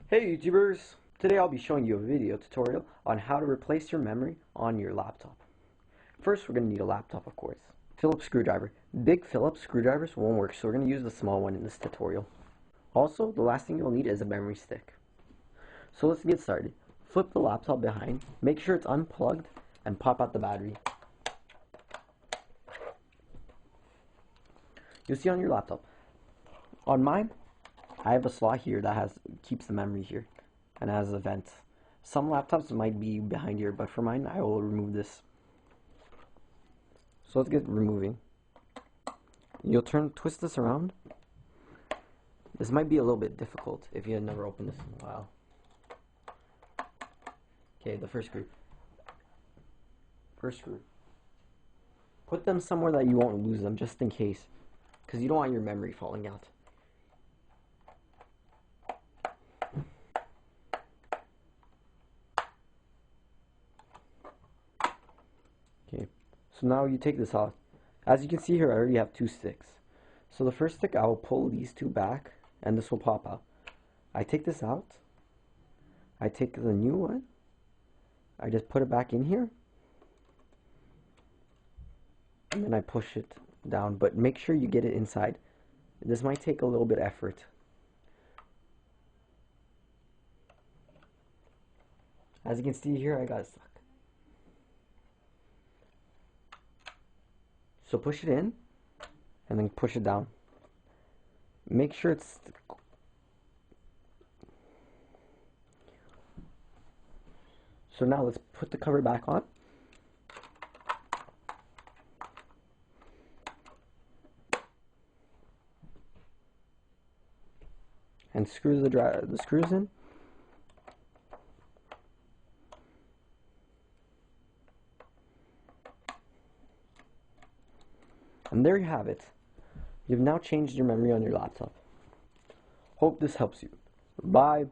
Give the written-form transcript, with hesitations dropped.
Hey YouTubers! Today I'll be showing you a video tutorial on how to replace your memory on your laptop. First we're going to need a laptop, of course. Phillips screwdriver. Big Phillips screwdrivers won't work, so we're going to use the small one in this tutorial. Also, the last thing you'll need is a memory stick. So let's get started. Flip the laptop behind, make sure it's unplugged, and pop out the battery. You'll see on your laptop. On mine, I have a slot here that keeps the memory here and has a vent. Some laptops might be behind here, but for mine, I will remove this. So let's get removing. You'll twist this around. This might be a little bit difficult if you had never opened this in a while. Okay, the first screw. First screw. Put them somewhere that you won't lose them, just in case, because you don't want your memory falling out. Okay, so now you take this off. As you can see here, I already have two sticks. So the first stick, I will pull these two back, and this will pop out. I take this out. I take the new one. I just put it back in here. And then I push it down, but make sure you get it inside. This might take a little bit of effort. As you can see here, I got it stuck. So push it in, and then push it down. Make sure it's... So now let's put the cover back on. And screw the screws in. And there you have it. You've now changed your memory on your laptop. Hope this helps you. Bye.